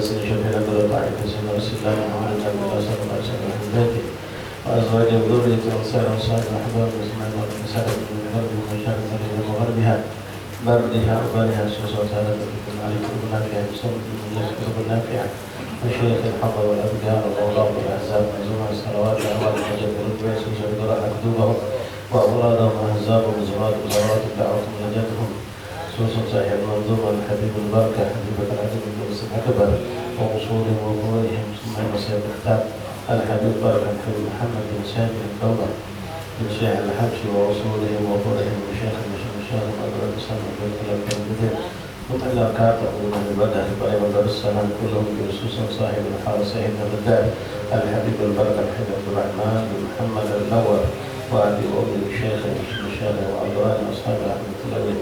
سن شفينا قدرة عليك سيدنا رسول الله محمد صلى الله عليه وسلم من ذاته وأزواجه وذريته وأنصاره وصالح الأحباب والأزمان والمساعد من غرب ومشارق الأرض وغربها بردها وبارها سوسة هذا تكون عليكم بالنافع بصوت من يذكر بالنافع وشيخ الحظ والأبكار والأوراق والأحزاب وزمع الصلوات والأعمال والحجاب والركوع سوسة قراء مكتوبهم وأولادهم وأحزابهم وزمرات وزوات دعوتهم ونجاتهم سوسة صاحب المنظوم والحبيب البركة حبيبة العزيز المسلم أكبر وأصولهم وفروعهم ثم المصير الختام الحبيب بركة الحبيب محمد بن سامي الدولة من شيخ الحبش وأصولهم وفروعهم وشيخ الشيخ الأدرى السلام عليكم مطلع كاتب من البدع إبراهيم دار السلام كلهم بخصوص صاحب الحارس سيدنا البدار الحبيب البركة الحبيب عبد الرحمن بن محمد النور وأبي وأمي الشيخ الشيخ وعبدالله أصحاب رحمة الله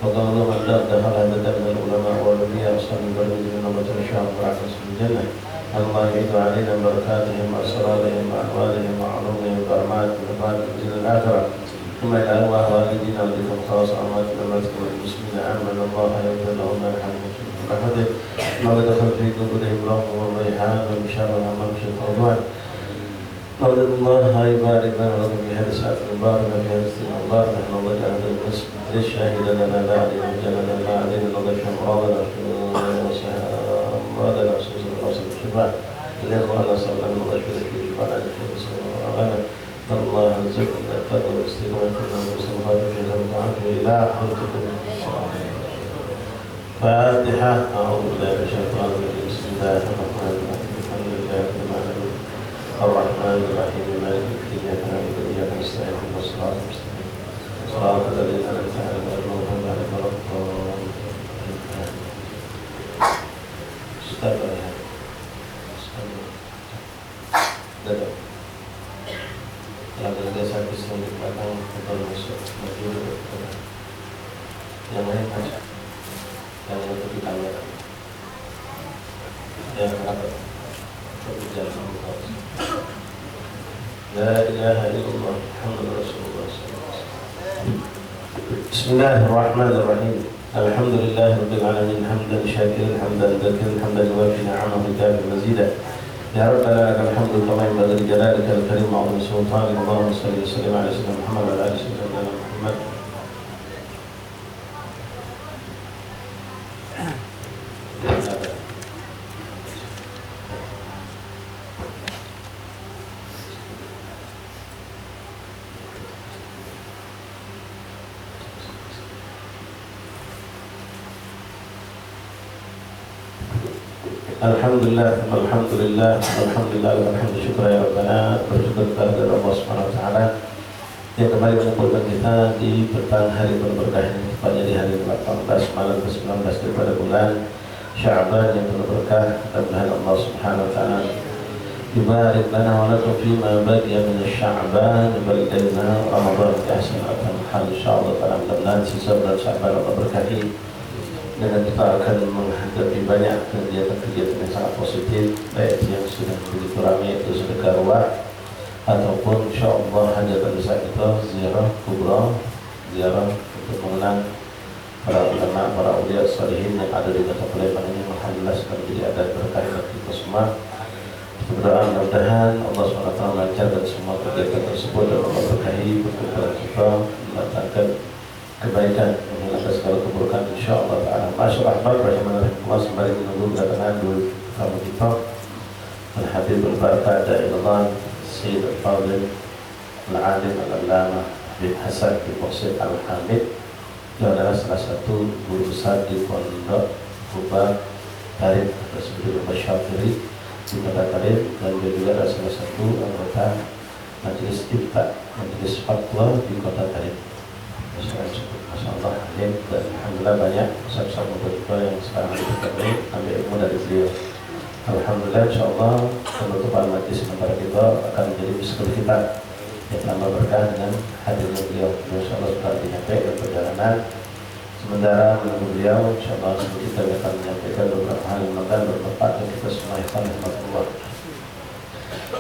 وقالوا من دخل هذا دم العلماء والأنبياء أصحاب البرد من نبة الشام ورحمة الجنة الله يعيد علينا بركاتهم وأسرارهم وأحوالهم وعلومهم وأعمالهم وبعد من الآخرة ثم إلى أرواح والدينا ولكم خاص أموات الأمواتكم والمسلمين عامة الله يغفر لهم ويرحمهم برحمته ما دخل في قبورهم رحمه والريحان والبشارة والأمام شيخ الرضوان نودد الله يبارك لنا ولكم في هذه الساعة المباركة في هذا السنة المباركة نحن الله جعل هذا المسجد للشاهد لنا لا علينا جلنا لا علينا نضيف أمراضنا أمراضنا وسوسة الحوصل والشفاء الإخوة نسأل الله أن نضيف في الشفاء على الشيخ وسلم الله يرزقنا الفضل والاستقامة والسلامة في المعافي إلى حضرتكم فاتحة أعوذ بالله من الشيطان الرجيم بسم الله الرحمن الرحيم الحمد لله رب العالمين الرحمن الرحيم مالك يوم الدين إياك نعبد وإياك نستعين اهدنا الصراط المستقيم صراط الذين أنعمت عليهم غير المغضوب عليهم ولا الضالين استغفر الله استغفر yang bergeser ke sini belakang betul masuk maju yang lain mas yang itu di kamera yang apa berjalan la ilaha illallah muhammadur rasulullah bismillahirrahmanirrahim alhamdulillahirabbil alamin hamdan syakiran hamdan dzakiran hamdan yuwafi ni'amahu wa mazida يا ربنا لك الحمد كما ينبغي لجلالك الكريم وعظيم سلطانك اللهم صل وسلم على سيدنا محمد وعلى ال سيدنا محمد Alhamdulillah, alhamdulillah, alhamdulillah, alhamdulillah, syukur ya Rabbana, bersyukur kepada Allah Subhanahu Wa Taala yang kembali mengumpulkan kita di petang hari berberkah ini, tepatnya di hari 18 malam ke-19 daripada bulan Sya'ban yang penuh berkah. Mudah-mudahan Allah Subhanahu Wa Taala yubarik lana wa lakum fima baqiya min Sya'ban, yubarik lana Ramadan bi ahsanil hal insyaallah taala. Mudah-mudahan sisa bulan Sya'ban Allah berkahi dengan kita akan menghadapi banyak kegiatan-kegiatan yang sangat positif, baik yang sudah begitu ramai itu sedekah ruah ataupun insyaallah hajatan besar kita ziarah kubra, ziarah untuk mengenang para ulama, para awliya salihin yang ada di kota Palembang ini. Alhamdulillah sudah menjadi adat berkah bagi kita semua. Berdoa mudah-mudahan Allah SWT melancarkan semua kegiatan tersebut dan Allah berkahi perkumpulan kita, mendatangkan kebaikan, menghilangkan segala keburukan insyaallah taala. Masyaallah rahimahullah, sembari menunggu kedatangan dua tamu kita Al-Habib Al-Barakah Da'ilallah Sayyid Al-Fadil Al-Alim Al-Allamah bin Hasan bin Muhsin Al-Hamid. Dia adalah salah satu guru besar di Pondok Kubah Tarif atau sebelum Masyafiri di Kota Tarif, dan dia juga adalah salah satu anggota Majelis Ifta, Majelis Fatwa di Kota Tarif. Masya Allah, dan alhamdulillah banyak besar-besar muda yang sekarang kita ambil ilmu dari beliau. Alhamdulillah, insyaallah penutupan majlis sementara kita akan menjadi miskul kita yang tambah berkah dengan hadirnya beliau. Insyaallah sudah dinyatakan dalam perjalanan. Sementara menunggu beliau, insyaallah kita akan menyampaikan beberapa hal yang bermanfaat untuk kita semua. Alhamdulillah.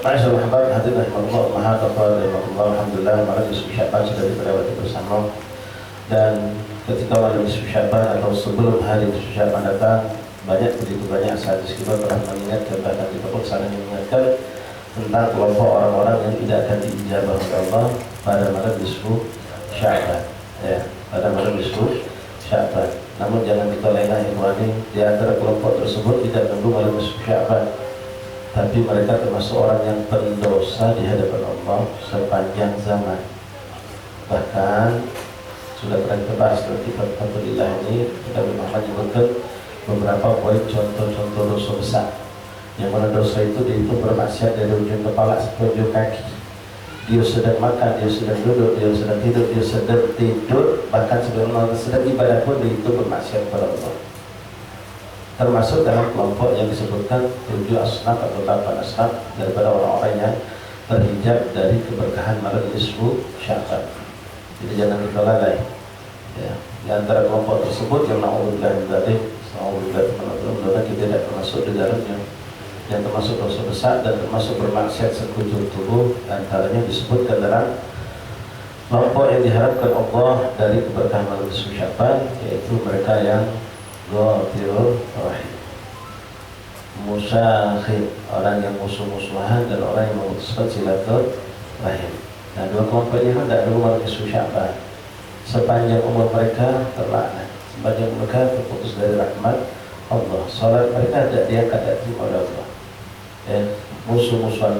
Masyaallah, hadirin rahimahullah, alhamdulillah, malam nisfu Sya'ban sudah dilewati bersama. Dan ketika malam nisfu Sya'ban atau sebelum hari nisfu Sya'ban datang, banyak begitu banyak hadis kita telah mengingatkan, bahkan kita pun saling mengingatkan tentang kelompok orang-orang yang tidak akan diijabah oleh Allah pada malam nisfu Sya'ban, ya, pada malam nisfu Sya'ban. Namun jangan kita lengah ikhwani, di antara kelompok tersebut tidak tentu malam nisfu Sya'ban, tapi mereka termasuk orang yang pendosa di hadapan Allah sepanjang zaman. Bahkan sudah pernah kita bahas dalam kitab Alhamdulillah ini, kita memang menyebutkan beberapa poin contoh-contoh dosa besar, yang mana dosa itu dihitung bermaksiat dari ujung kepala sampai ujung kaki. Dia sedang makan, dia sedang duduk, dia sedang tidur, dia sedang tidur, bahkan sedang ibadah pun dihitung bermaksiat kepada Allah. Termasuk dalam kelompok yang disebutkan 7 asnaf atau 8 asnaf daripada orang-orang yang terhijab dari keberkahan malam nisfu Sya'ban. Jadi jangan kita lalai, ya. Di antara kelompok tersebut yang na'udzubillah min dzalik, mudah-mudahan kita tidak termasuk di dalamnya, yang termasuk dosa besar dan termasuk bermaksiat sekujur tubuh. Antaranya disebutkan dalam kelompok yang diharapkan Allah dari keberkahan malam nisfu Sya'ban, yaitu mereka yang ghatirul rahim, musakhir, orang yang musuh-musuhan dan orang yang memutuskan silaturahim. Nah, dua kelompok ini tidak ada malam nisfu Sya'ban. Sepanjang umur mereka terlaknat, sepanjang mereka terputus dari rahmat Allah. Salat mereka tidak diangkat dari oleh Allah. Musuh-musuhan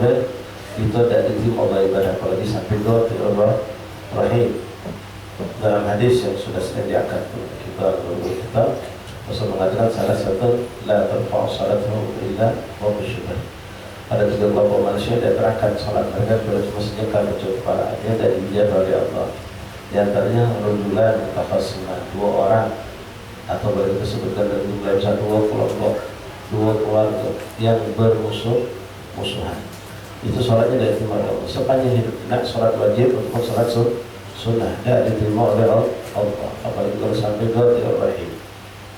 itu tidak diterima oleh ibadah, apalagi sampai doa Allah rahim. Dalam hadis yang sudah sering diangkat kita Rasul mengatakan salah satu la tarfa'u salatuhu illa wa bisyubah. Ada 3 kelompok manusia yang terangkat salat mereka kepada semestinya kalau kepalanya dari dijabah oleh Allah. Di antaranya rajulan mutakhasiman, 2 orang, atau boleh kita sebutkan dari jumlah besar 2 kelompok, 2 keluarga yang bermusuhan. Itu sholatnya tidak diterima oleh Allah sepanjang hidup. Nah, sholat wajib untuk sholat sunnah tidak diterima oleh Allah, apalagi kalau sampai ghatirul-rahim.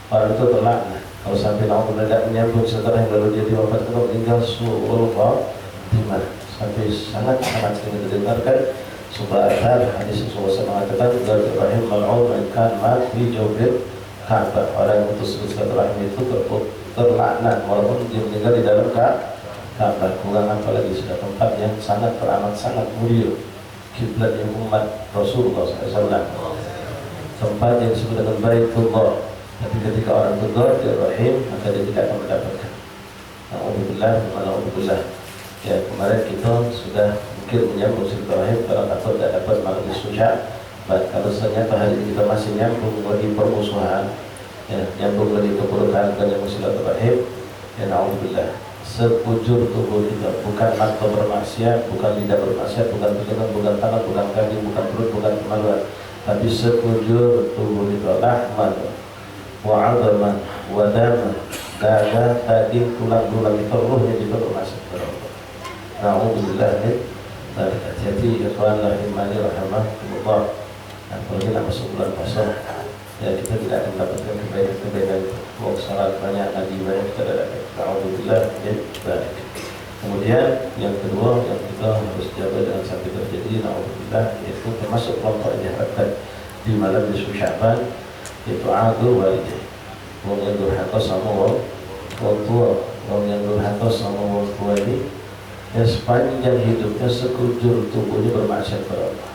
Orang itu terlaknat kalau sampai Allah tidak menyambut setelah yang lalu dia diwafatkan atau meninggal su'ul khatimah. Sampai sangat sering didengarkan subhatan hadis Rasulullah mengatakan ghatirul-rahim mal'un kan mat fi jawfil Ka'bah. Orang yang putus silaturahim itu terlaknat walaupun dia meninggal di dalam Ka'bah. Kurang apalagi sudah tempat yang sangat teramat, sangat mulia, kiblat yang umat Rasulullah SAW, tempat yang disebut dengan Baitullah. Tapi ketika orang itu ghatirul-rahim, maka dia tidak akan mendapatkan. Na'udzubillah. Ya, kemarin kita sudah mungkin menyambung silaturahim kalau takut tidak dapat malam nisfu Sya'ban. Kalau ternyata hari ini kita masih nyambung lagi permusuhan, ya, nyambung lagi keburukan dan yang silaturahim, ya na'udzubillah. Sekujur tubuh kita, bukan mata bermaksiat, bukan lidah bermaksiat, bukan telinga, bukan tangan, bukan kaki, bukan perut, bukan kemaluan, tapi sekujur tubuh kita, lahman wa 'adhaman wa daman, dada, daging, tulang-tulang itu ruhnya juga bermaksiat kepada Allah. Na'udzubillah min dzalik. Hati-hati ikhwan rahimani rahimakumullah. Apalagi nak masuk bulan puasa, ya kita tidak akan mendapatkan kebaikan-kebaikan. Mau salat banyak, ngaji banyak, kita tidak dapat. Na'udzubillah min dzalik. Kemudian yang kedua yang kita harus jaga dengan sampai terjadi, na'udzubillah, yaitu termasuk kelompok yang diharapkan di malam nisfu Sya'ban, yaitu aqul walidain. Wong yang durhaka sama wong tua, wong yang durhaka sama wong tua ini, ya sepanjang hidupnya sekujur tubuhnya bermaksiat kepada Allah.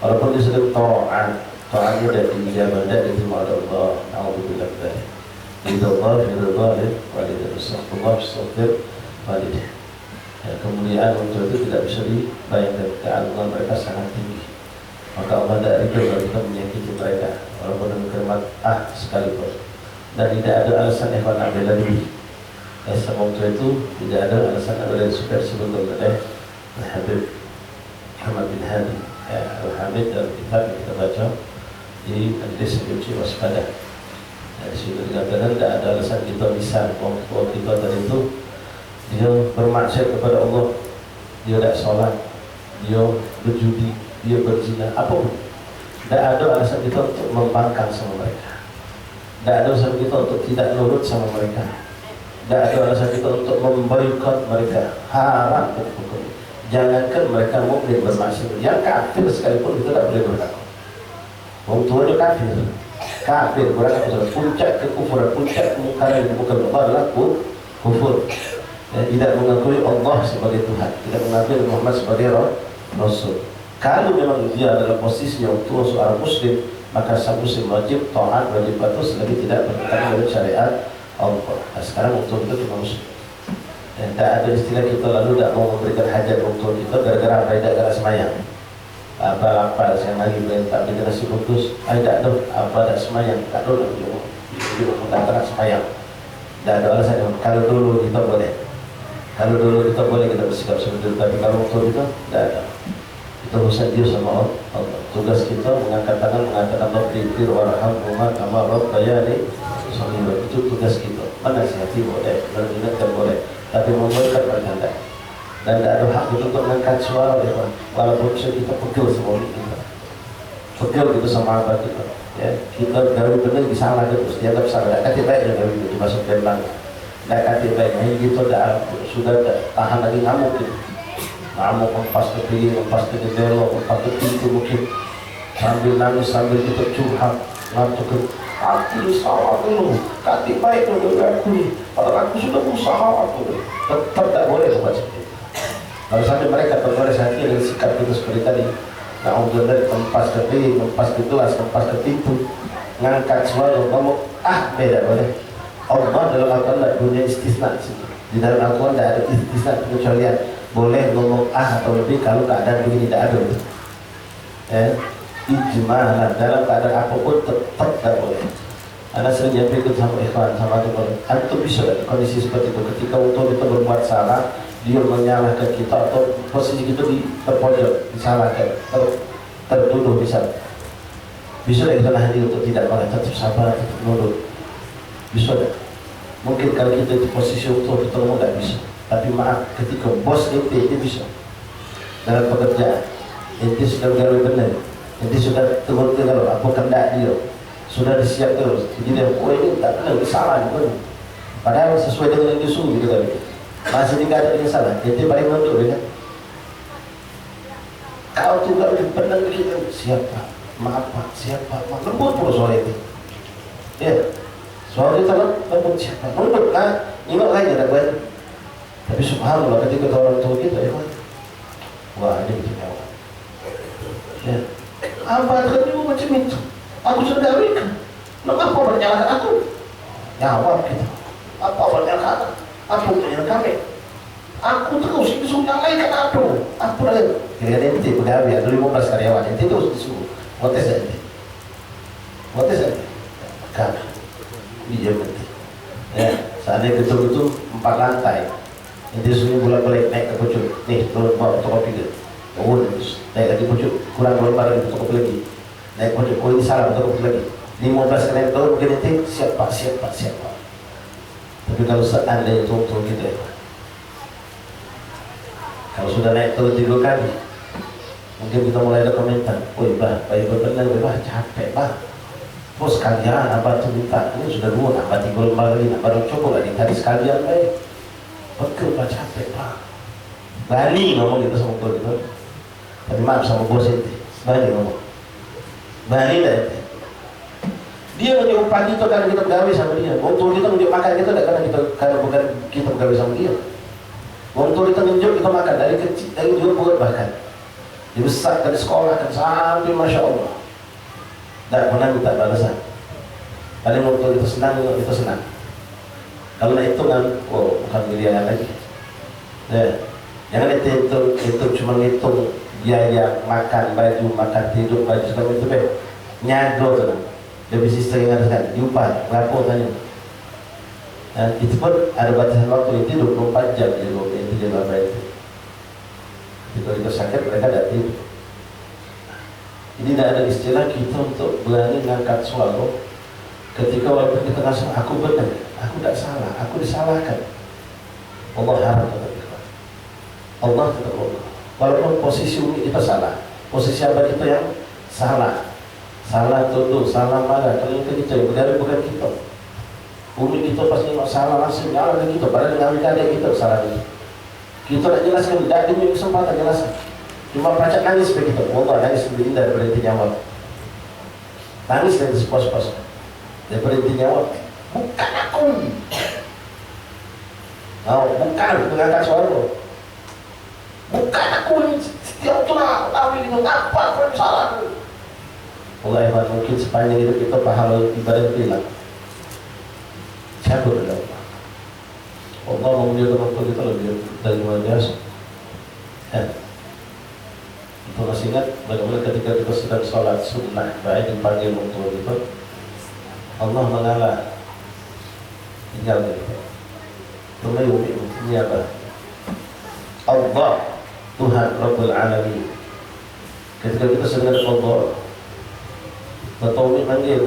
Walaupun dia sedang ta'atnya dan dijabah dan diterima oleh Allah. Na'udzubillah dzalik. Ridallah walidain, astagfirullah astaghfir walidain. Ya, kemuliaan untuk itu tidak bisa dibayangkan, keagungan mereka sangat tinggi. Maka Allah tidak ridho kalau kita menyakiti mereka, walaupun dengan kalimat sekalipun. Dan tidak ada alasan ikhwan abdillah lebih. Sama waktu itu tidak ada alasan abdillah yang suka disebutkan oleh Habib Muhammad bin Hadi Al-Hamid dalam kitab yang kita baca di Majlis Suci Waspada. Di situ dikatakan tidak ada alasan kita bisa waktu kita tadi itu dia bermaksiat kepada Allah, dia tidak sholat, dia berjudi, dia berzina, apapun. Tidak ada alasan kita untuk membangkang sama mereka. Tidak ada alasan kita untuk tidak nurut sama mereka. Tidak ada alasan kita untuk memboikot mereka. Haram hukum. Jangankan mereka mukmin bermaksiat, yang kafir sekalipun kita tidak boleh berlaku. Wong tuanya kafir. kafir. Kurang apa? Puncak kekufuran, puncak kemungkaran yang bukan Allah adalah kufur. Ya, tidak mengakui Allah sebagai Tuhan, tidak mengakui Muhammad sebagai Rasul. Kalau memang dia adalah posisinya untuk seorang Muslim, maka sang Muslim wajib taat, wajib patuh selagi tidak bertentangan dengan syariat Allah. Nah, sekarang untuk itu cuma Muslim. Ya, tidak ada istilah kita lalu tidak mau memberikan hajat untuk kita gara-gara apa? Tidak gara semayang. Apa saya lagi perintah beli nasi bungkus, tidak ada apa ada semayang, tak ada juga mengatakan semayang. Tidak ada alasan. Kalau dulu kita boleh, kita bersikap seperti itu, tapi kalau waktu itu tidak ada. Kita urusan dia sama Allah. Tugas kita mengangkat tangan mengatakan Rabbi fir warhamhuma kama rabbayani shaghira. Itu tugas kita. Menasihati boleh, mengingatkan boleh, tapi memberikan pertanda. Dan tidak ada hak untuk mengangkat suara, ya, walaupun kita pegel semua kita, pegel kita sama apa kita. Ya, kita gawe benar disalah terus, dianggap salah. Tidak kata baik gawe itu masuk tembang. Tidak kata baik, kita sudah tahan lagi ngamuk gitu. Ngamuk mempas ke kiri, mempas ke belok, mempas ke pintu mungkin sambil nangis, sambil kita curhat, ngantuk. Aku salah dulu, kata baik dulu aku ni. Kalau aku sudah berusaha aku, tetap tak boleh buat seperti itu. Kalau sampai mereka tergores hati dengan sikap kita seperti tadi, na'udzubillah dari mempas ke kiri, mempas ke gelas, mempas ke pintu, ngangkat suara, ngomong, beda boleh. Allah dalam Al-Quran punya istisna. Di dalam Al-Quran tidak ada istisna kecualian. Boleh ngomong atau lebih kalau keadaan begini tidak ada. Ijma'ah dalam keadaan apapun tetap tidak boleh. Anda sering ikut sama ikhwan, sama teman. Antum bisa di kondisi seperti itu. Ketika untuk kita berbuat salah, dia menyalahkan kita atau posisi kita di terpojok, disalahkan, tertuduh misalnya. Bisa kita nahan untuk tidak boleh, tetap sabar, tetap nurut. Bisa tak? Mungkin kalau kita di posisi untuk kita ngomong tidak bisa. Tapi maaf, ketika bos itu bisa. Dalam pekerjaan, itu sudah gawe benar, itu sudah tegur-tegur apa kendak dia, sudah disiap terus. Jadi dia, ini tak benar, ini salah juga. Padahal sesuai dengan yang disuruh gitu kan. Masih tidak ada yang salah, jadi paling mundur kan. Kalau juga benar kita, siapa? Maaf Pak, siapa? Maaf, lembut pula soal itu. Ya, soal itu lembut siapa? Lembut kan, ingat aja tak boleh. Tapi subhanallah ketika orang tua kita ya, wah ini betul nyawa. Ya, apa kan juga macam itu? Aku sudah gawikan. Mengapa menyalahkan aku? Nyawa kita. Apa menyalahkan? Aku menyalahkan kami. Aku terus disuruh yang lain kan aku. Apa lagi? Kira nanti pegawai ada 15 karyawan nanti terus disuruh. Motes aja. Kami. Dia nanti. Ya, seandainya betul-betul 4 lantai. Nanti sunyi bolak-balik naik ke pucuk. Nih, turun bawa toko tiga. Terus naik lagi pucuk, kurang lembar lagi toko lagi. Naik pucuk, ini salah toko lagi. 15 kali turun mungkin nanti siap pak. Tapi kalau seandainya turun gitu ya, kalau sudah naik turun 3 kali, mungkin kita mulai ada komentar. Woi bah, benar, capek bah. Bos kalian apa tuh minta? Ini sudah 2, nambah 3 lembar lagi, nambah coba lagi tadi sekalian baik. Betul pak, capek pak. Berani ngomong gitu sama bos gitu. Tapi maaf sama bos itu, berani ngomong. Berani dah itu. Dia punya upah kita karena kita begawe sama dia. Untuk kita menunjuk makan kita tidak karena bukan kita begawe sama dia. Untuk kita menunjuk kita makan dari kecil, dari dulu buat bahkan. Dibesarkan di sekolah kan sampai masya Allah. Tak pernah minta balasan. Paling waktu kita senang. Kalau nak hitungan, bukan miliaran lagi. Ya, jangan itu cuma ngitung biaya makan, baju, makan tidur, baju segala itu deh. Nyago tu, lebih sistem yang harus kan, diupah, lapor tanya. Itu pun ada batasan waktu itu 24 jam itu dia bapak itu. Kalau kita sakit mereka tidak tidur. Jadi tidak ada istilah kita untuk berani mengangkat suara ketika walaupun kita rasa aku benar. Aku tidak salah, aku disalahkan. Allah harap tetap. Allah tetap Allah. Walaupun posisi umi kita salah, posisi abah kita yang salah tuduh, salah marah. Kalau kita yang benar bukan kita. Umi kita pasti salah langsung nyala ke kita. Padahal dengan adik kita salah kita. Kita nak jelaskan, tidak demi kesempatan jelaskan. Cuma baca nangis begitu. Allah nangis lebih indah daripada itu nyawa. Nangis dan sepuas-puas. Dia berhenti jawab, bukan aku. Oh, bukan, mengangkat suara. Bukan aku ini, setiap tulang, tapi itu apa yang salah? Allah ya, mungkin sepanjang hidup kita pahala ibadah hilang. Siapa berdoa? Allah memuliakan waktu kita lebih dari luar biasa. Ya. Itu masih ingat bagaimana ketika kita sedang sholat sunnah, baik dipanggil waktu itu, Allah mengalah tinggal kita. Tumayumi ini apa? Allah Tuhan Rabbul Alamin. Ketika kita sedang ada Allah, Umi manggil,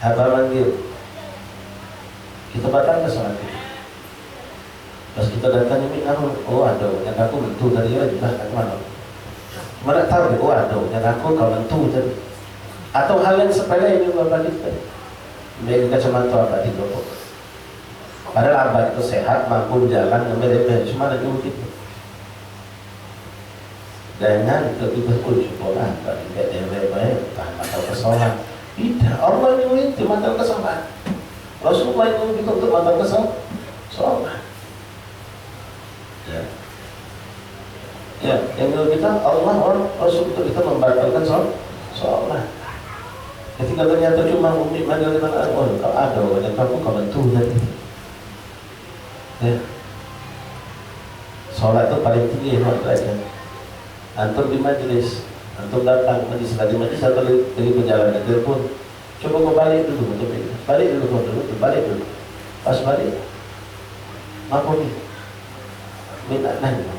Abah manggil, kita batalkan sholat kita. Pas kita datang ini, oh ada, yang aku mentu tadi ya juga kan mana? Mana tahu? Oh ada, yang aku kau mentu tadi. Atau hal yang sepele ini bapak kita, mereka kacamata apa di bawah. Padahal abad itu sehat, mampu jalan, ngemil-ngemil, cuma ada dulu gitu. Jangan tiba-tiba sekolah, tidak baik-baik, mata kesolat. Tidak, Allah ini mata kesolat. Rasulullah itu kita untuk mata kesolat. Ya, ya, yang kita Allah orang Rasul itu kita membatalkan sholat. Ketika ternyata cuma umi manggil kita, oh kalau ada, dan kamu kau bantu tadi. Ya. Sholat itu paling tinggi derajat. Antum di majelis, antum datang majelis atau di perjalanan telepon, coba kau balik dulu untuk ini, balik dulu, pas balik, apa nih? Minta nanya,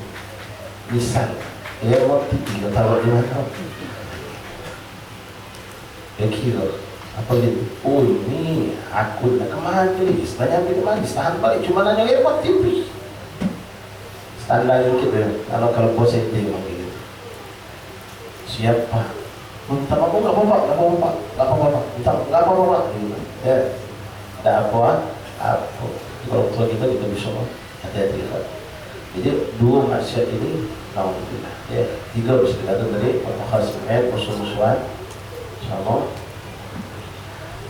misal, ya mau tidur taruh di mana? Ya kira, apa gitu? Oh ini aku nak ke majelis, banyak di majelis, tahan balik cuma nanya airport tipis. Standar gitu, kalau positif gitu. Siapa? Minta apa? Nggak apa-apa. Gitu. Ya, tidak apa. Kalau kita bisa hati-hati. Jadi dua maksiat ini, alhamdulillah. Ya, tiga bisa dikatakan tadi, mukhasimat, musuh-musuhan, sama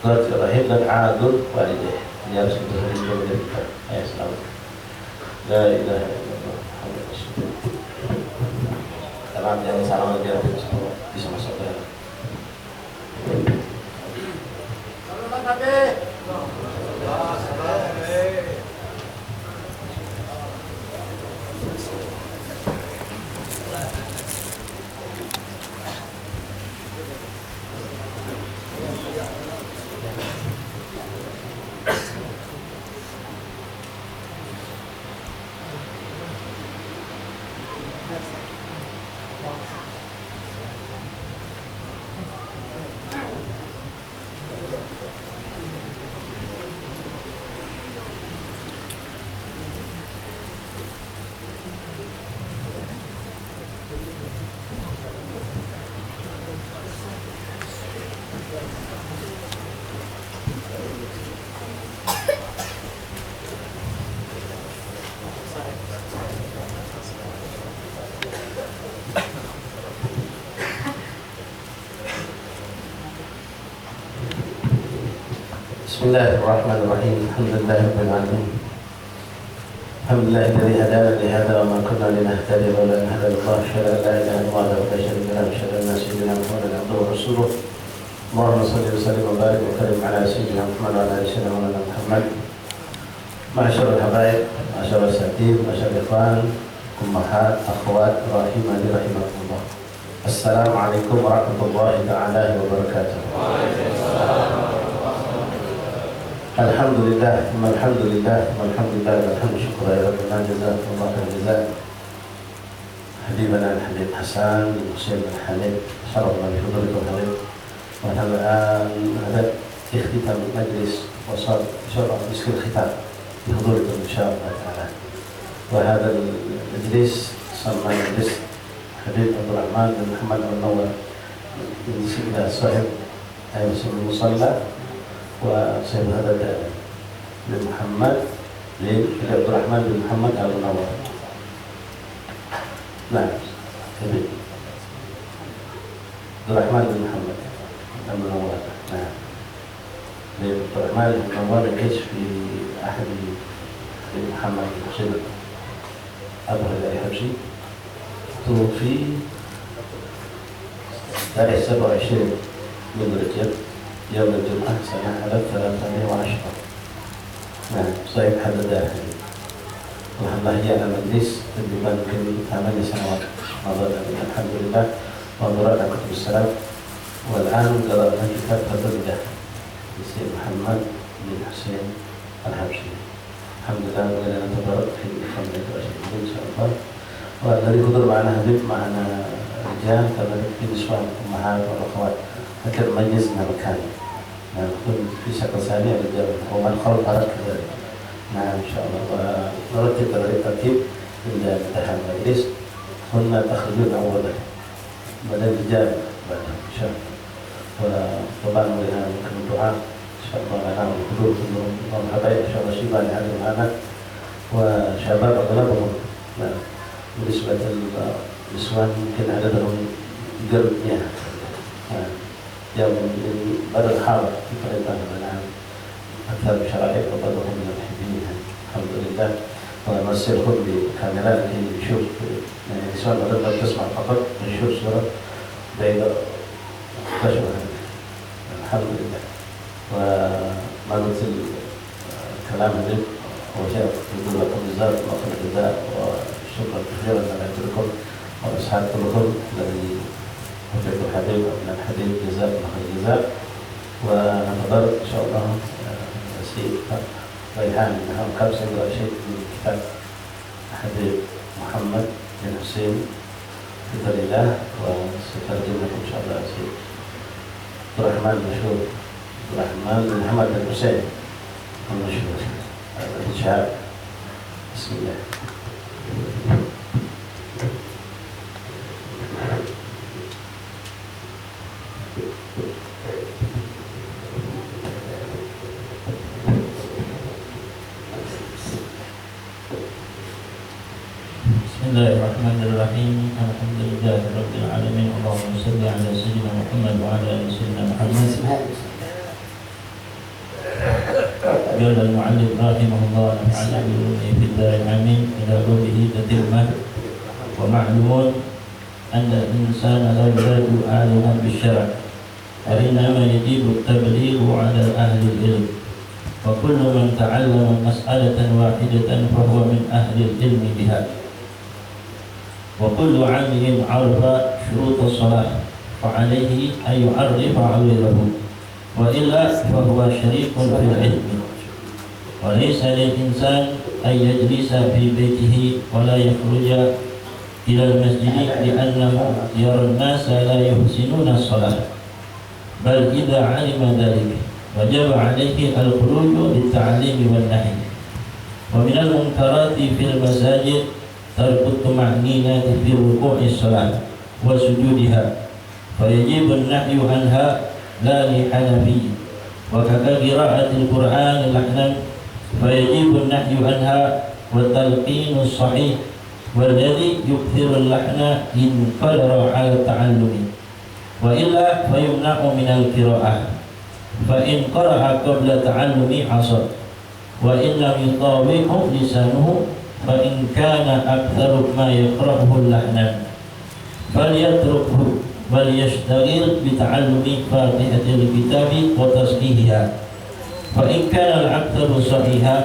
rahim dan adul walidah. Ini harus kita sering dari kita. Ya, selamat. La ilaha illallah. Dalam yang salam dia bisa masuk ke dalam. Bismillahirrahmanirrahim. Alhamdulillahirrahmanirrahim. Alhamdulillahilladzi hadana li hadza wa ma kunna linahtadiya lawla an hadana Allah. Asyhadu an la ilaha illallah wa asyhadu anna sayyidina Muhammadan abduhu wa rasuluh. Allahumma shalli wa sallim wa barik wa karim ala sayyidina Muhammad wa ala ali sayyidina Muhammad. Ma'asyiral habaib, ma'asyiral satir, ma'asyiral ikhwan, ummahat, akhwat, rahimani rahimakumullah. Assalamualaikum warahmatullahi ta'ala wabarakatuh. Alhamdulillah, alhamdulillah, syukur ya Rabbana, jazakumullah khairan jazaa. Habibana al-Habib Hasan bin Husain al-Hamid, syarafna bi hudurikum Habib. Wa hada ikhtitam majlis wasal syaraf miskil khitam bi hudurikum insyaallah taala. Wa hada al-majlis sama majlis Habib Abdul Rahman bin Muhammad al-Nawwar bin Sina sahib ayyasul musalla. وسيد هذا لمحمد عبد الرحمن بن محمد المنور. نعم عبد الرحمن بن محمد المنور. نعم جمال المنور الكشف في أحد محمد حسين أبو هلال حبشي توفي تاريخ 27 من رجب يوم الجمعة سنة 1310. نعم صحيح هذا داخل. والله هي أنا مجلس تقريبا يمكن 8 سنوات مضت الحمد لله وقرأنا كتب السلف والآن قرأنا كتاب فضل الله لسيد محمد بن حسين الحبشي. الحمد لله ولنا نتبارك في 25 إن شاء الله. والذي يحضر معنا هدف معنا رجال كذلك في نسوان أمهات والأخوات هكذا مجلسنا مكان. نكون في شكل ثاني رجال ومن خلف على كذلك. نعم إن شاء الله. ونرتب كذلك ترتيب إلى انتهاء المجلس هن تخرجون أولا بعد الرجال بعد إن شاء الله. وطبعا لنا ممكن الدعاء إن شاء الله لنا والحضور كلهم مرحبا إن شاء الله شباب هذه معنا وشباب أغلبهم. بالنسبة للنسوان يمكن عددهم قرب 100 يوم بدر الحاضر تقريبا الآن أكثر بشرائع وبعضهم من المحبين الحمد لله. ونرسلهم بكاميرات يشوف يعني النسوان بدل ما تسمع فقط يشوف صورة بيضاء خشبة الحمد لله. وما قلت الكلام هذا وجاء يقول لكم جزاء الله خير الجزاء وشكرا كثيرا على كلكم وأصحاب كلكم الذي وفيت الحبيب ومن الحبيب جزاء الله خير الجزاء. وننتظر إن شاء الله سيد ريحان نحن خمسة يقرأ شيء من كتاب حبيب محمد بن حسين فضل الله وسترجم لكم إن شاء الله سيد عبد الرحمن مشهور عبد الرحمن بن محمد بن حسين المشهور الشهاب. بسم الله. Bismillahirrahmanirrahim. Alhamdulillahirabbil alamin. Allahumma shalli ala sayyidina Muhammad wa ala ali sayyidina Muhammad. Qala al-mu'allif rahimahullah ta'ala bi fidda'i amin ila qawlihi tatimah wa ma'lumun anna al-insana la yuradu aliman bisyara' wa innama yajibu at-tablighu 'ala ahli al-ilm wa kullu man ta'allama mas'alatan wahidatan fa huwa min ahli al-ilmi biha. وكل عامل عرف شروط الصلاة فعليه أن يعرف غيره وإلا فهو شريك في العلم. وليس للإنسان أن يجلس في بيته ولا يخرج إلى المسجد لأنه يرى الناس لا يحسنون الصلاة، بل إذا علم ذلك وجب عليه الخروج للتعليم والنهي. ومن المنكرات في المساجد ترك الطمأنينة في ركوع الصلاة وسجودها فيجب النهي عنها لا لحنفي. وكقراءة القرآن لحنا فيجب النهي عنها والتلقين الصحيح والذي يكثر اللحن إن قدر على التعلم وإلا فيمنع من القراءة فإن قرأ قبل تعلم عصر وإن لم يطاوعه لسانه فإن كان أكثر ما يقرأه اللحنا فليتركه وليشتغل بتعلم فاتحة الكتاب وتصحيحها. فإن كان الأكثر صحيحا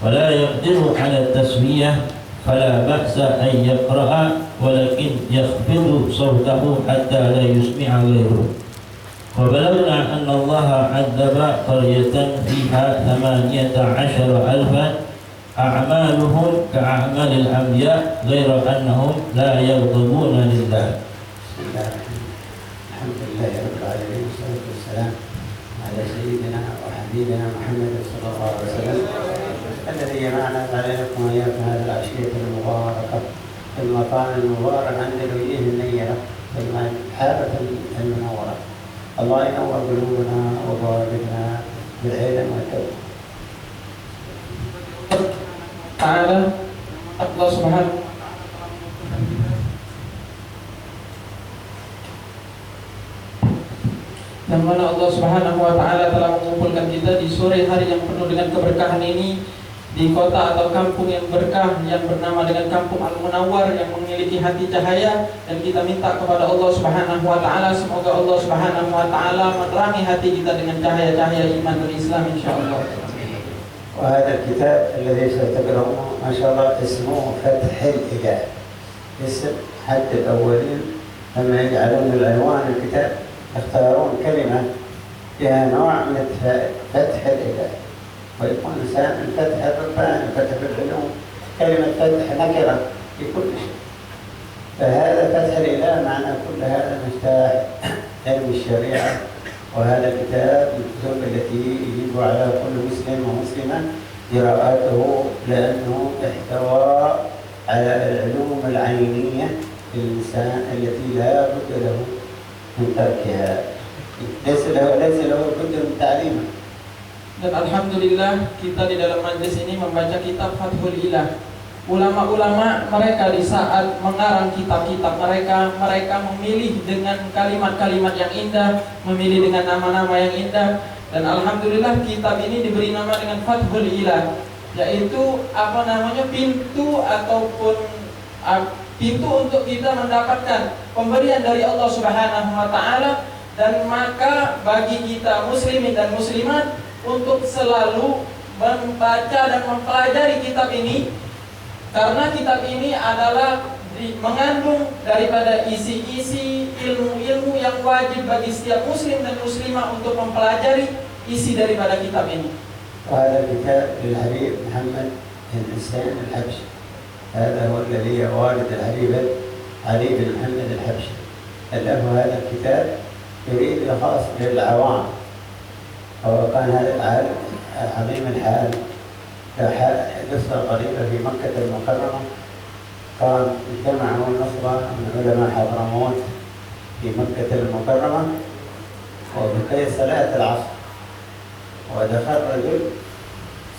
ولا يقدر على التسمية فلا بأس أن يقرأ ولكن يخفض صوته حتى لا يسمع غيره. وبلغنا أن الله عذب قرية فيها 18,000 أعمالهم كأعمال الأنبياء غير أنهم لا يغضبون لله. بسم الله الحمد لله رب العالمين والصلاة والسلام على سيدنا وحبيبنا محمد صلى الله عليه وسلم الذي جمعنا عليكم وإياكم هذه العشية المباركة في المكان المبارك عند الوجيه النيرة في الحارة المنورة. الله ينور قلوبنا وبوابنا بالعلم والتوبة. تعالى الله سبحانه yang mana Allah Subhanahu wa Ta'ala telah mengumpulkan kita di sore hari yang penuh dengan keberkahan ini di kota atau kampung yang berkah yang bernama dengan Kampung Al-Munawwar yang memiliki hati cahaya, dan kita minta kepada Allah Subhanahu wa Ta'ala semoga Allah Subhanahu wa Ta'ala menerangi hati kita dengan cahaya-cahaya iman dan Islam insyaallah. وهذا الكتاب الذي سأتقرأه ما شاء الله اسمه فتح الإله، اسم حتى الأولين لما يجعلون العنوان الكتاب يختارون كلمة فيها نوع من فتح الإله، ويكون إنسان الفتح الرباني فتح العلوم، كلمة فتح نكرة في كل شيء، فهذا فتح الإله معنى كل هذا مفتاح علم الشريعة. وهذا الكتاب من الكتب التي يجب على كل مسلم ومسلمة قراءته، لأنه احتوى على العلوم العينية للإنسان التي لا بد له من تركها، ليس له بد من تعليمها. Dan alhamdulillah kita di dalam majlis ini membaca kitab Fathul Ilah. Ulama-ulama mereka di saat mengarang kitab-kitab mereka memilih dengan kalimat-kalimat yang indah, memilih dengan nama-nama yang indah, dan alhamdulillah kitab ini diberi nama dengan Fathul Ilah, yaitu pintu ataupun pintu untuk kita mendapatkan pemberian dari Allah Subhanahu wa Ta'ala. Dan maka bagi kita muslimin dan muslimat untuk selalu membaca dan mempelajari kitab ini, karena kitab ini adalah mengandung daripada isi-isi ilmu-ilmu yang wajib bagi setiap muslim dan muslimah untuk mempelajari isi daripada kitab ini. وهذا الكتاب للحبيب محمد بن حسين الحبشي، هذا هو الذي والد الحبيب علي بن محمد الحبشي، ألف هذا الكتاب يريد الخاص للعوام. هو كان هذا العالم عظيم الحال قصة قريبة في مكة المكرمة، كان اجتمعوا نخبة من علماء حضرموت في مكة المكرمة وبقي صلاة العصر، ودخل رجل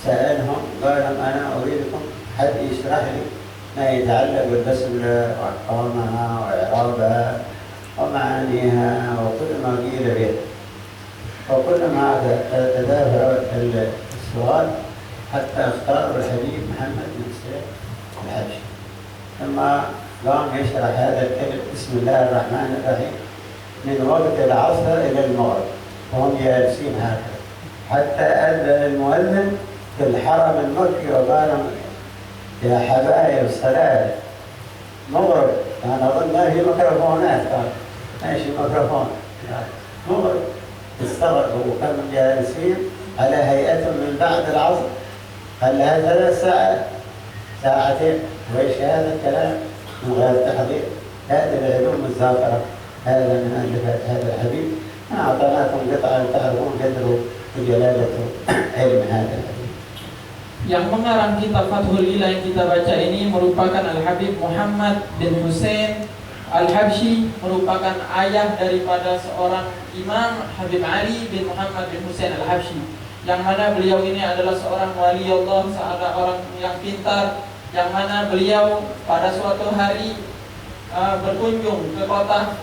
سألهم قال أنا أريدكم حد يشرح لي ما يتعلق بالبسملة وأحكامها وإعرابها ومعانيها وكل ما قيل به. وكلما تدافع السؤال حتى اختاروا الحبيب محمد بن حسين الحبشي، لما قام يشرح هذا الكلم بسم الله الرحمن الرحيم من وقت العصر إلى المغرب وهم جالسين هكذا، حتى أذن المؤذن في الحرم المكي وقال يا حبايب الصلاة مغرب. أنا أظن ما في ميكروفونات، كان ماشي ميكروفون مغرب. استغربوا وكانوا جالسين على هيئتهم من بعد العصر، قال لها 3 ساعات ساعتين، وإيش هذا الكلام من غير تحضير؟ هذه العلوم الزاخرة، هذا من ألفات هذا الحبيب. أعطيناكم قطعة تعرفون قدره وجلالة علم هذا الحبيب. Yang mengarang kitab Fathul Ilah yang kita baca ini merupakan Al-Habib Muhammad bin Hussein Al-Habsyi, merupakan ayah daripada seorang Imam Habib Ali bin Muhammad bin Hussein Al-Habsyi, yang mana beliau ini adalah seorang wali Allah, seorang orang yang pintar, yang mana beliau pada suatu hari berkunjung ke kota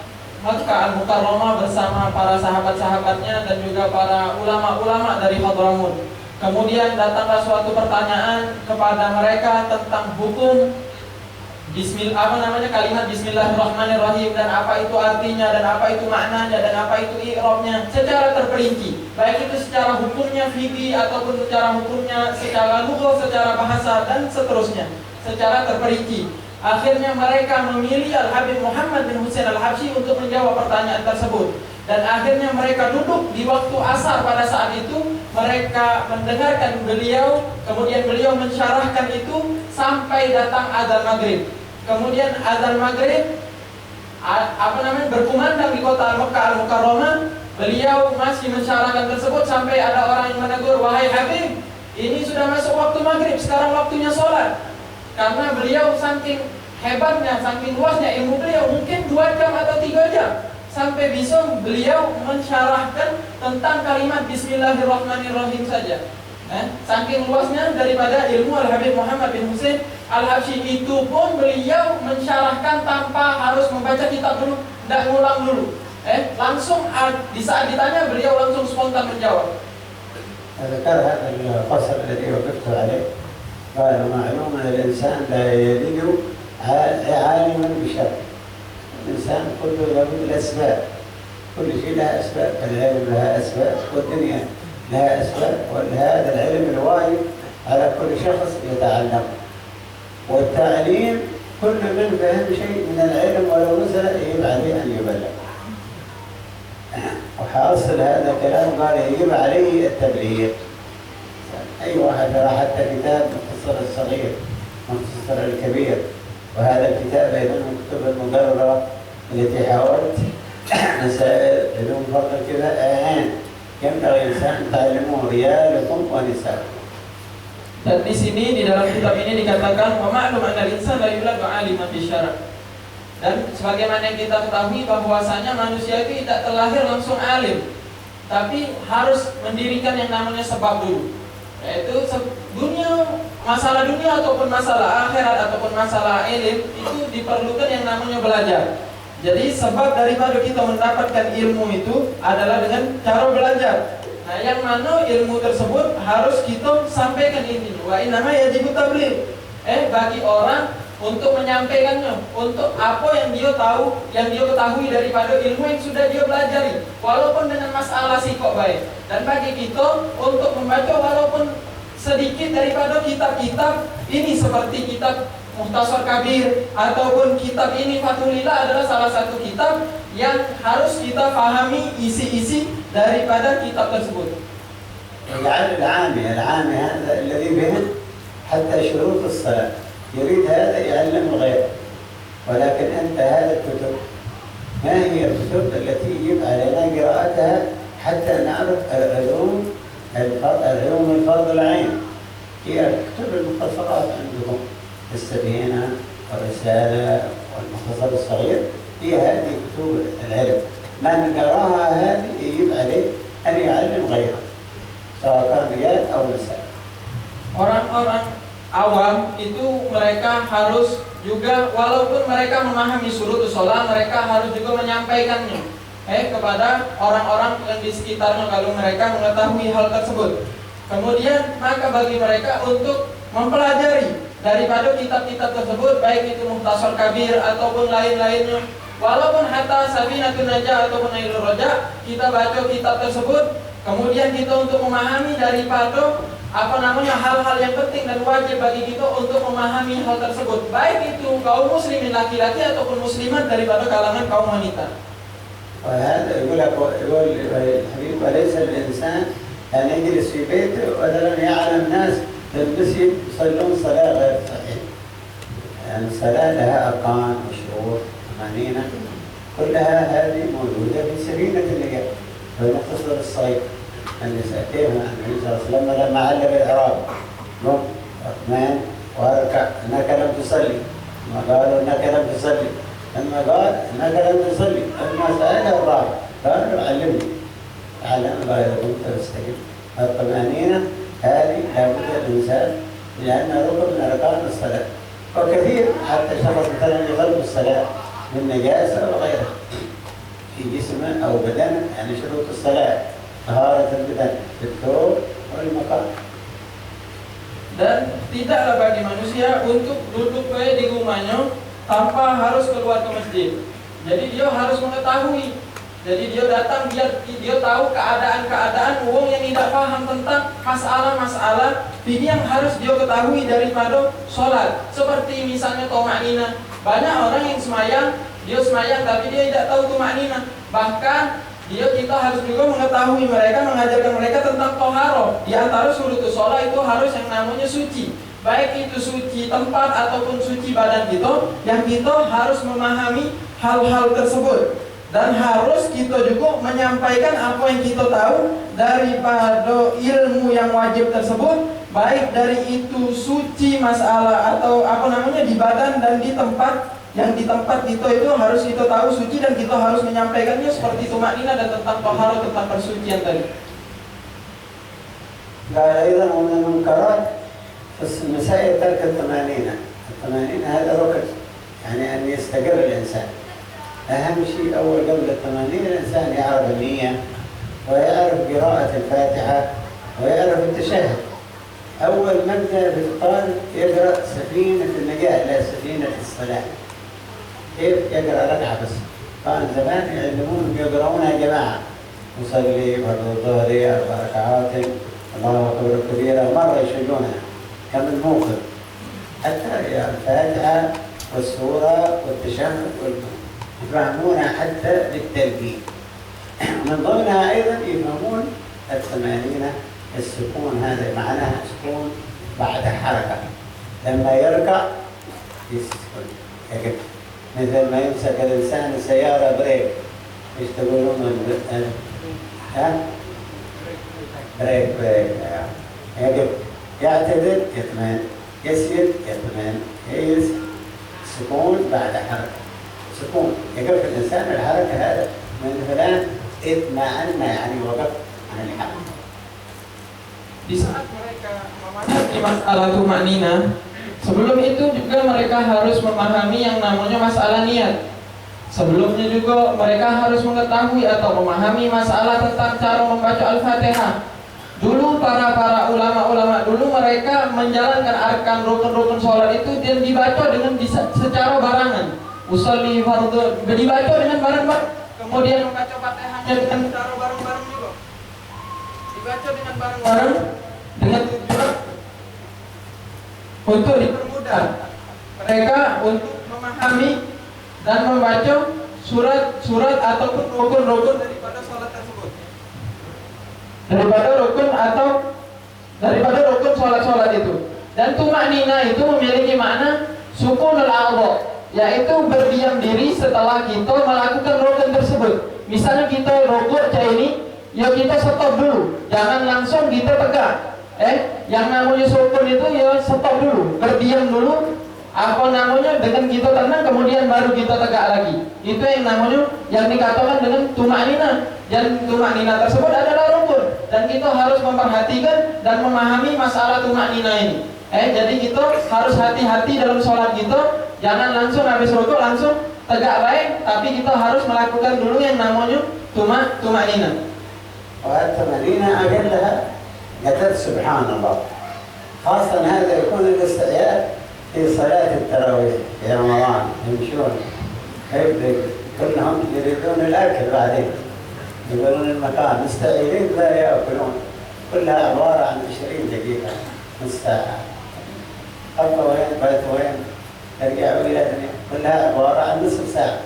Makkah Al-Mukarramah bersama para sahabat-sahabatnya dan juga para ulama-ulama dari Hadramut. Kemudian datanglah suatu pertanyaan kepada mereka tentang hukum kalimat Bismillahirrahmanirrahim, dan apa itu artinya, dan apa itu maknanya, dan apa itu i'rabnya secara terperinci, baik itu secara hukumnya fikih ataupun secara hukumnya secara lugah, secara bahasa dan seterusnya, secara terperinci. Akhirnya mereka memilih Al-Habib Muhammad bin Hussein Al-Habsyi untuk menjawab pertanyaan tersebut. Dan akhirnya mereka duduk di waktu asar pada saat itu, mereka mendengarkan beliau, kemudian beliau mensyarahkan itu sampai datang azan maghrib. Kemudian azan maghrib berkumandang di kota Makkah Al-Mukarramah. Beliau masih mensyarahkan tersebut sampai ada orang yang menegur, wahai Habib, ini sudah masuk waktu maghrib, sekarang waktunya sholat. Karena beliau saking hebatnya, saking luasnya ilmu beliau, mungkin 2 jam atau 3 jam, sampai bisa beliau mensyarahkan tentang kalimat Bismillahirrahmanirrahim saja. Saking luasnya daripada ilmu Al-Habib Muhammad bin Hussein Al-Habsyi itu pun beliau mensyarahkan tanpa harus membaca kitab dulu, tidak ngulang dulu. Langsung di saat ditanya beliau langsung spontan menjawab. ذكر هذا الفصل الذي وقفت عليه قال معلوم أن الإنسان لا يلد عالما بشر. الإنسان كله لابد الأسباب، كل شيء لها أسباب، العلم لها أسباب والدنيا لها أسباب، وهذا العلم الواجب على كل شخص يتعلم. والتعليم كل من فهم شيء من العلم ولو نزل يجب عليه أن يبلغ. وحاصل هذا الكلام قال يجب عليه التبليغ. أي واحد راح حتى كتاب مختصر الصغير مختصر الكبير، وهذا الكتاب أيضا من الكتب المقررة التي حاولت مسائل بدون فضل كذا ينبغي الإنسان تعلمه رجالكم ونساءكم. Dan di sini di dalam kitab ini dikatakan wa ma'lum anna al-insana la yuladu 'aliman bisyara. Dan sebagaimana yang kita ketahui bahwasanya manusia itu tidak terlahir langsung alim, tapi harus mendirikan yang namanya sebab dulu, yaitu masalah dunia ataupun masalah akhirat ataupun masalah ilmu itu diperlukan yang namanya belajar. Jadi sebab daripada kita mendapatkan ilmu itu adalah dengan cara belajar. Nah, yang mana ilmu tersebut harus kita sampaikan ini. Wa innama yajibu tabligh. Bagi orang untuk menyampaikannya, untuk apa yang dia tahu, yang dia ketahui daripada ilmu yang sudah dia pelajari, walaupun dengan masalah sikok baik. Dan bagi kita untuk membaca walaupun sedikit daripada kitab-kitab ini seperti kitab Mukhtasar Kabir ataupun kitab ini Fathulillah adalah salah satu kitab yang harus kita pahami isi-isi daripada kitab tersebut. يجعل العامي هذا الذي فهم حتى شروط الصلاة يريد هذا يعلم غيره. ولكن أنت هذه الكتب ما هي الكتب التي يجب علينا قراءتها حتى نعرف العلوم الفرض العين؟ هي الكتب المختصرات عندكم السفينة والرسالة والمختصر الصغير، هي هذه كتب العلم. من قراها هذه يجب عليه أن يعلم غيره سواء كان رجال أو نساء. Orang-orang awam itu mereka harus juga walaupun mereka memahami syurutus shalah, mereka harus juga menyampaikannya kepada orang-orang yang di sekitarnya kalau mereka mengetahui hal tersebut. Kemudian maka bagi mereka untuk mempelajari daripada kitab-kitab tersebut, baik itu Mukhtasar Kabir ataupun lain-lainnya, walaupun hatta Safinatun Najah ataupun Nailur Raja, kita baca kitab tersebut, kemudian kita untuk memahami daripada hal-hal yang penting dan wajib bagi kita untuk memahami hal tersebut, baik itu kaum muslimin laki-laki ataupun muslimat daripada kalangan kaum wanita. وهذا يقول الحبيب وليس الإنسان أن يجلس في بيته مثلا يعلم ناس بالمسجد يصلون صلاة غير صحيحة. يعني الصلاة لها أركان وشروط ومعنينا كلها هذه موجودة في سفينة الليل والمختصر الصغير. النساء كيف النبي صلى الله عليه وسلم لما علم الإعراب قم اطمئن واركع إنك لم تصلي، ما قالوا إنك لم تصلي، لما قال إنك لم تصلي لما سأله الراوي قال له علمني علم غير كنت تستقيم. الطمأنينة هذه لابد الإنسان لأنها ركن من أركان الصلاة. وكثير حتى شخص مثلا يغلب الصلاة من نجاسة وغيرها في جسمه أو بدنه، يعني شروط الصلاة طهارة البدن بالثوب والمكان. Dan tidaklah bagi manusia untuk duduk di rumahnya tanpa harus keluar ke masjid. Jadi dia harus mengetahui. Jadi dia datang dia tahu keadaan-keadaan uang yang tidak paham tentang masalah-masalah ini yang harus dia ketahui daripada sholat. Seperti misalnya tumanina. Banyak orang yang dia semayang tapi dia tidak tahu tumanina. Bahkan kita harus juga mengetahui mengajarkan mereka tentang toharo. Di antara syurutus shalah itu harus yang namanya suci. Baik itu suci tempat ataupun suci badan kita, yang kita harus memahami hal-hal tersebut. Dan harus kita juga menyampaikan apa yang kita tahu daripada ilmu yang wajib tersebut, baik dari itu suci masalah atau di badan dan di tempat. Yang di tempat kita itu harus kita tahu suci dan kita harus menyampaikannya seperti tumanina dan tentang toharo, tentang persucian tadi. قال أيضا ومن المنكرات المسائل ترك الطمأنينة. الطمأنينة هذا ركن، يعني أن يستقر الإنسان. أهم شيء أول قبل الطمأنينة الإنسان يعرف النية ويعرف قراءة الفاتحة ويعرف التشهد. أول مبدأ في الطالب يقرأ سفينة النجاة لا سفينة الصلاة. كيف يقرأ ركعة بس؟ كان زمان يعلمون يقرؤونها جماعة، يصلي فرض الظهر 4 ركعات الله أكبر كبيرة، مرة يشيلونها كم الموقف حتى يعني الفاتحة والسورة والتشهد يفهمونها حتى بالتلقين. من ضمنها أيضا يفهمون الطمأنينة، السكون هذا معناها سكون بعد حركة، لما يركع يسكن يقف، مثل ما يمسك الإنسان السيارة بريك، ايش تقولون؟ ها؟ بريك يقف، يعتدل يطمئن، يسير يطمئن، يجلس سكون بعد حركة، سكون يقف الإنسان الحركة هذا من فلان اطمأن يعني وقف عن الحركة. Di saat mereka memahami masalah tumanina, sebelum itu juga mereka harus memahami yang namanya masalah niat. Sebelumnya juga mereka harus mengetahui atau memahami masalah tentang cara membaca Al-Fatihah. Dulu para ulama-ulama dulu mereka menjalankan arkan rukun-rukun sholat itu dan dibaca dengan secara barangan. Usolli fardhu dibaca dengan bareng-bareng. Kemudian membaca Fatihahnya dengan cara bareng-bareng juga. Dibaca dengan bareng-bareng dengan tujuan untuk dipermudah mereka untuk memahami dan membaca surat-surat ataupun rukun-rukun daripada sholat tersebut, daripada rukun sholat itu. Dan tumanina itu memiliki makna sukunul a'dha, yaitu berdiam diri setelah kita melakukan rukun tersebut. Misalnya kita rukun kayak ini, ya kita stop dulu, jangan langsung kita tegak. Yang namanya sukun itu ya stop dulu, berdiam dulu, dengan kita tenang, kemudian baru kita tegak lagi. Itu yang namanya yang dikatakan dengan tumanina. Dan tumanina tersebut adalah rukun, dan kita harus memperhatikan dan memahami masalah tumanina ini. Jadi kita harus hati-hati dalam sholat kita, jangan langsung habis rukuk langsung tegak baik, tapi kita harus melakukan dulu yang namanya tumanina. والطمأنينة أقلها قتل سبحان الله، خاصة هذا يكون الاستعداد في صلاة التراويح في رمضان، يمشون كلهم يريدون الأكل بعدين، يقولون المكان مستعجلين لا يأكلون، كلها عبارة عن 20 دقيقة نص ساعة، أبقى وين بيت وين ترجعوا إلى الدنيا، كلها عبارة عن نصف ساعة.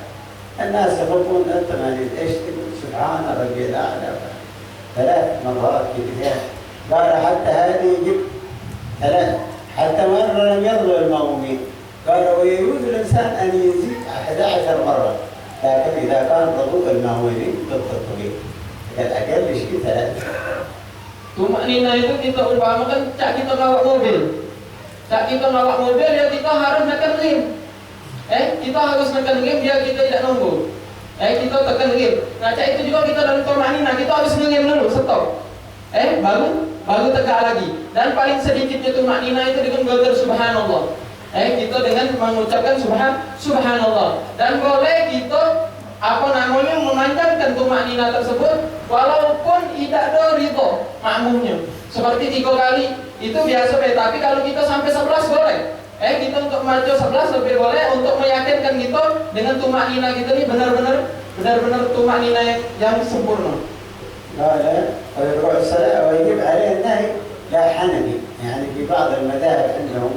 الناس يخطون التمانين، إيش تقول سبحان ربي الأعلى 3 مرات كذا، قال حتى هذه يجب 3، حتى مرة لم يرضوا المأمومين، قالوا ويجوز الإنسان أن يزيد 11 مرة، لكن إذا كان رضوا المأمومين بالتطبيق الأقل شيء 3. Tumanina itu kita umpamakan cak kita bawa mobil. Cak kita bawa mobil ya kita harus nekan rem. Kita harus nekan rem biar kita tidak nunggu. Kita tekan rem. Nah, cak itu juga kita dalam tumanina, kita harus ngerem dulu, stop. Baru tegak lagi. Dan paling sedikitnya tumanina itu dengan belajar subhanallah. Kita dengan mengucapkan subhanallah. Dan boleh kita memanjangkan tumanina tersebut walaupun tidak ada ridho makmumnya. Seperti 3 kali itu biasa, tapi kalau kita sampai 11 boleh. Kita untuk membaca 11 lebih boleh untuk meyakinkan kita dengan tumanina kita ini benar-benar tumanina yang sempurna. ويرفع الصلاة ويجب عليه النهي لا حنفي، يعني في بعض المذاهب عندهم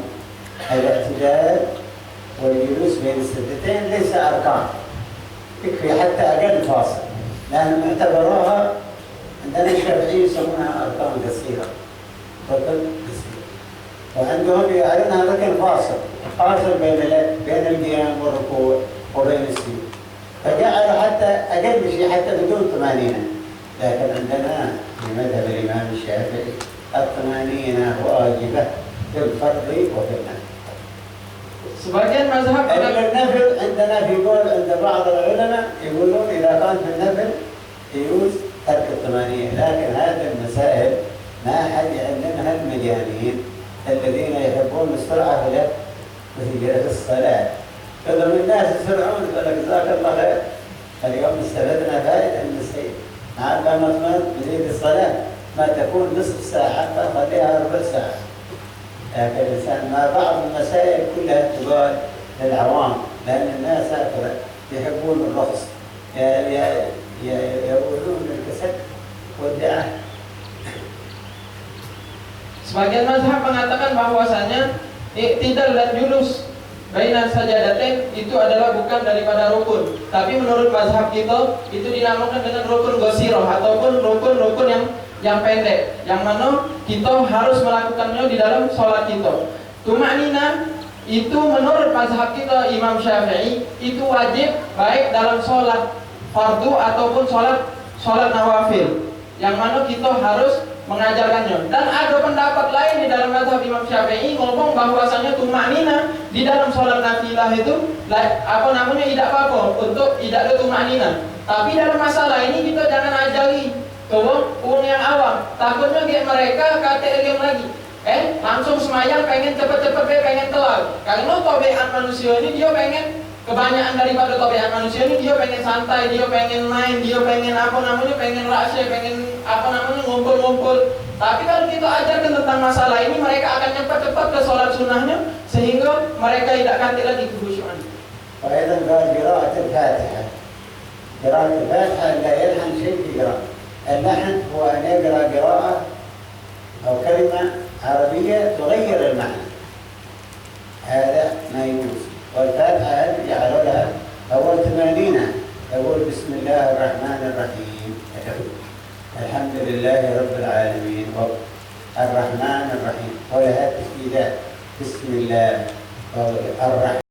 الاعتدال والجلوس بين السجدتين ليس أركان، يكفي حتى أقل فاصل، لأنهم اعتبروها عندنا الشافعية يسمونها أركان قصيرة، ركن قصير، وعندهم يعلنها ركن فاصل بين القيام والركوع وبين السجود، فجعلوا حتى أقل شيء حتى بدون طمأنينة. لكن عندنا في مذهب الإمام الشافعي الطمأنينة واجبة في الفرض وفي النفل. Sebagian mazhab النفل عندنا في قول عند بعض العلماء يقولون إذا كان في النفل يجوز ترك الطمأنينة، لكن هذه المسائل ما أحد يعلمها المجانين الذين يحبون السرعة في الصلاة. كثر من الناس يسرعون يقول لك جزاك الله خير. اليوم استفدنا فائدة من السيد. مع قامت نريد الصلاة ما تكون نصف ساعة فخليها ربع ساعة. لكن الإنسان ما بعض المسائل كلها تقال للعوام لأن الناس هكذا يحبون الرخص يقولون الكسل والدعاء. Sebagian mazhab mengatakan bahwasanya i'tidal dan julus baina sajadatain itu adalah bukan daripada rukun. Tapi menurut mazhab kita itu dinamakan dengan rukun qasirah ataupun rukun-rukun yang pendek, yang mana kita harus melakukannya di dalam sholat kita. Tumanina itu menurut mazhab kita Imam Syafi'i itu wajib baik dalam sholat fardu ataupun sholat nawafil, yang mana kita harus mengajarkannya. Dan ada pendapat lain di dalam mazhab Imam Syafi'i ngomong bahwasanya tumanina di dalam sholat nafilah itu tidak apa-apa untuk tidak ada tumanina. Tapi dalam masalah ini kita jangan ajari ke orang yang awam. Takutnya kayak mereka kata lagi. Langsung semayang pengen cepet-cepet pengen telat. Karena tabiat manusia ini dia pengen kebanyakan daripada tabiat manusia ini dia pengen santai, dia pengen main, dia pengen pengen rahasia, pengen ngumpul-ngumpul. Tapi kalau kita ajarkan tentang masalah ini, mereka akan cepat-cepat ke sholat sunnahnya sehingga mereka tidak kanti lagi kekhusyuan. وأيضا قال قراءة الفاتحة. قراءة الفاتحة لا يلحن شيء في قراءة. اللحن هو أن يقرأ قراءة أو كلمة عربية تغير المعنى. هذا ما يجوز. والفاتحة هذه جعل لها أول 80 يقول بسم الله الرحمن الرحيم. الحمد لله رب العالمين الرحمن الرحيم ولها تشديدات. بسم الله الرحمن